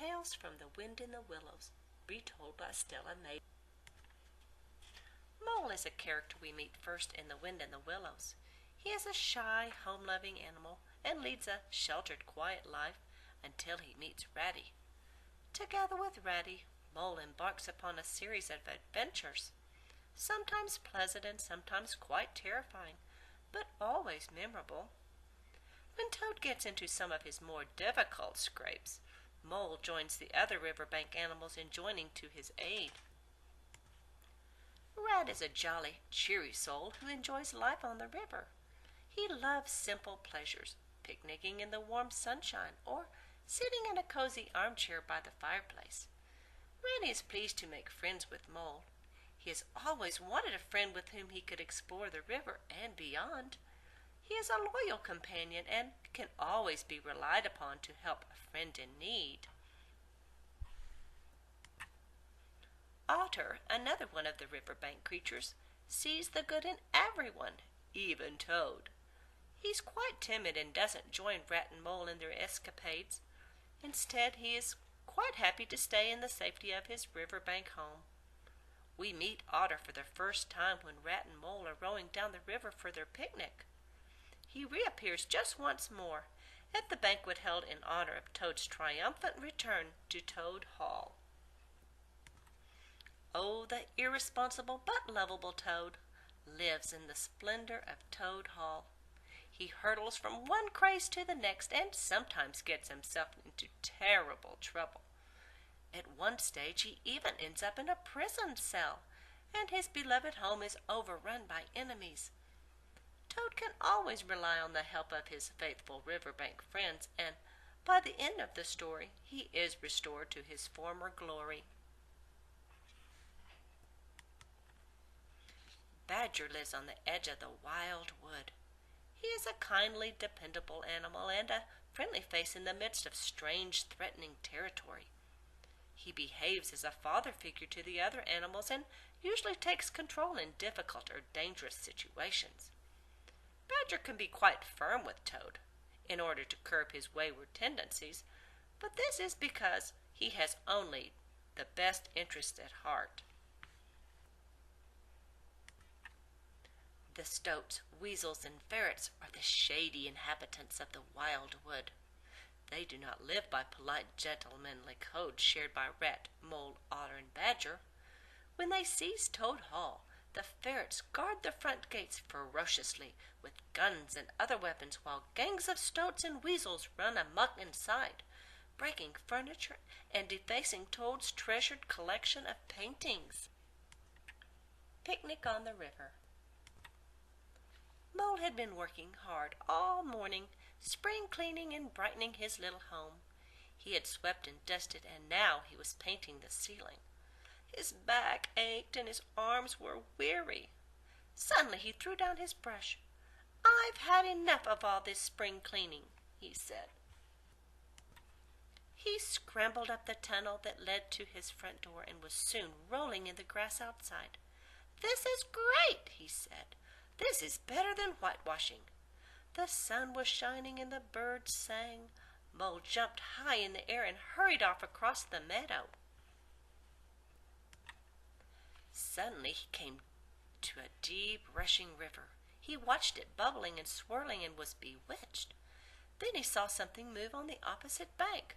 Tales from the Wind in the Willows, retold by Stella May. Mole is a character we meet first in The Wind in the Willows. He is a shy, home-loving animal and leads a sheltered, quiet life until he meets Ratty. Together with Ratty, Mole embarks upon a series of adventures, sometimes pleasant and sometimes quite terrifying, but always memorable. When Toad gets into some of his more difficult scrapes, Mole joins the other riverbank animals in joining to his aid. Rat is a jolly, cheery soul who enjoys life on the river. He loves simple pleasures, picnicking in the warm sunshine or sitting in a cozy armchair by the fireplace. Ratty is pleased to make friends with Mole. He has always wanted a friend with whom he could explore the river and beyond. He is a loyal companion and can always be relied upon to help a friend in need. Otter, another one of the riverbank creatures, sees the good in everyone, even Toad. He's quite timid and doesn't join Rat and Mole in their escapades. Instead, he is quite happy to stay in the safety of his riverbank home. We meet Otter for the first time when Rat and Mole are rowing down the river for their picnic. He reappears just once more at the banquet held in honor of Toad's triumphant return to Toad Hall. Oh, the irresponsible but lovable Toad lives in the splendor of Toad Hall. He hurtles from one craze to the next and sometimes gets himself into terrible trouble. At one stage he even ends up in a prison cell, and his beloved home is overrun by enemies. Toad can always rely on the help of his faithful riverbank friends, and by the end of the story he is restored to his former glory. Badger lives on the edge of the wild wood. He is a kindly, dependable animal and a friendly face in the midst of strange, threatening territory. He behaves as a father figure to the other animals and usually takes control in difficult or dangerous situations. Badger can be quite firm with Toad in order to curb his wayward tendencies, but this is because he has only the best interest at heart. The stoats, weasels, and ferrets are the shady inhabitants of the wild wood. They do not live by polite, gentlemanly codes shared by Rat, Mole, Otter, and Badger. When they seize Toad Hall, the ferrets guard the front gates ferociously with guns and other weapons, while gangs of stoats and weasels run amok inside, breaking furniture and defacing Toad's treasured collection of paintings. Picnic on the river. Mole had been working hard all morning, spring cleaning and brightening his little home. He had swept and dusted, and now he was painting the ceiling. His back ached and his arms were weary. Suddenly he threw down his brush. "I've had enough of all this spring cleaning," he said. He scrambled up the tunnel that led to his front door and was soon rolling in the grass outside. "This is great," he said. "This is better than whitewashing." The sun was shining and the birds sang. Mole jumped high in the air and hurried off across the meadow. Suddenly he came to a deep, rushing river. He watched it bubbling and swirling and was bewitched. Then he saw something move on the opposite bank.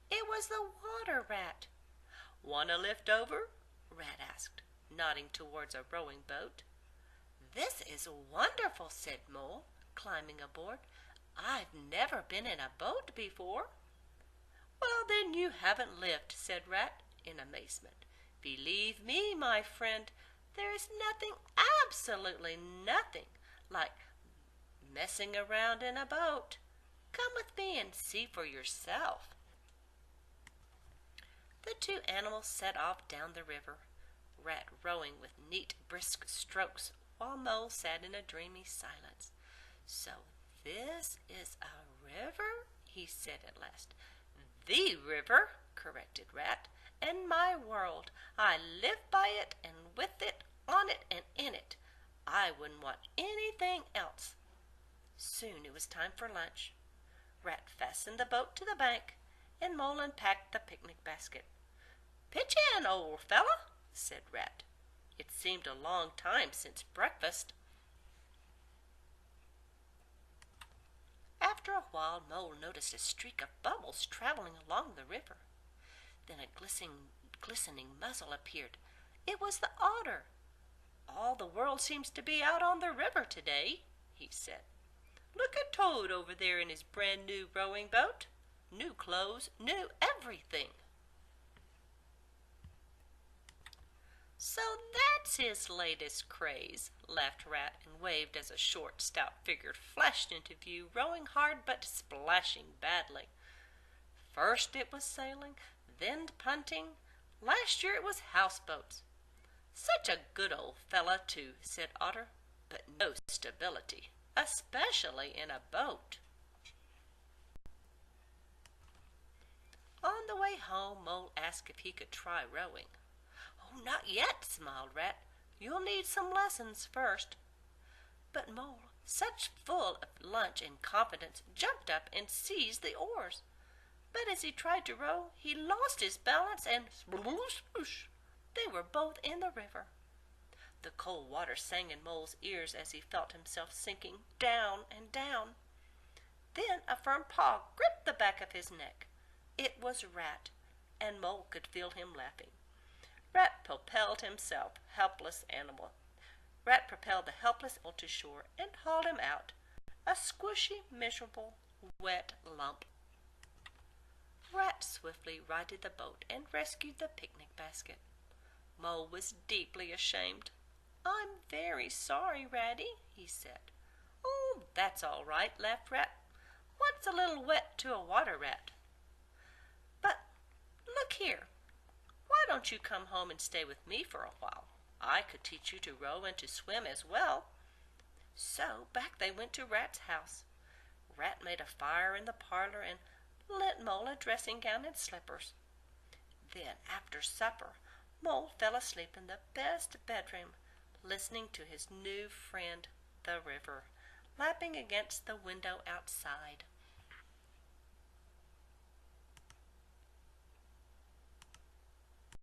It was the water rat. "Want a lift over?" Rat asked, nodding towards a rowing boat. "This is wonderful," said Mole, climbing aboard. "I've never been in a boat before." "Well, then you haven't lived," said Rat in amazement. "Believe me, my friend, there is nothing, absolutely nothing, like messing around in a boat. Come with me and see for yourself." The two animals set off down the river, Rat rowing with neat, brisk strokes, while Mole sat in a dreamy silence. "So this is a river?" he said at last. "The river," corrected Rat, "and my world. I live by it and with it, on it and in it. I wouldn't want anything else." Soon it was time for lunch. Rat fastened the boat to the bank, and Mole unpacked the picnic basket. "Pitch in, old fella," said Rat. It seemed a long time since breakfast. After a while Mole noticed a streak of bubbles traveling along the river. Then a glistening muzzle appeared. It was the otter. "All the world seems to be out on the river today," he said. "Look at Toad over there in his brand new rowing boat. New clothes, new everything." "So that's his latest craze," laughed Rat, and waved as a short, stout figure flashed into view, rowing hard but splashing badly. "First it was sailing, then punting. Last year it was houseboats." "Such a good old fella, too," said Otter, "but no stability, especially in a boat." On the way home, Mole asked if he could try rowing. "Oh, not yet," smiled Rat. "You'll need some lessons first." But Mole, such full of lunch and confidence, jumped up and seized the oars. But as he tried to row, he lost his balance and sploosh! They were both in the river. The cold water sang in Mole's ears as he felt himself sinking down and down. Then a firm paw gripped the back of his neck. It was Rat, and Mole could feel him laughing. Rat propelled the helpless animal to shore and hauled him out, a squishy, miserable, wet lump. Rat swiftly righted the boat and rescued the picnic basket. Mole was deeply ashamed. "I'm very sorry, Ratty," he said. "Oh, that's all right," laughed Rat. "What's a little wet to a water rat? But look here, why don't you come home and stay with me for a while? I could teach you to row and to swim as well." So back they went to Rat's house. Rat made a fire in the parlor and lent Mole a dressing gown and slippers. Then, after supper, Mole fell asleep in the best bedroom, listening to his new friend, the river, lapping against the window outside.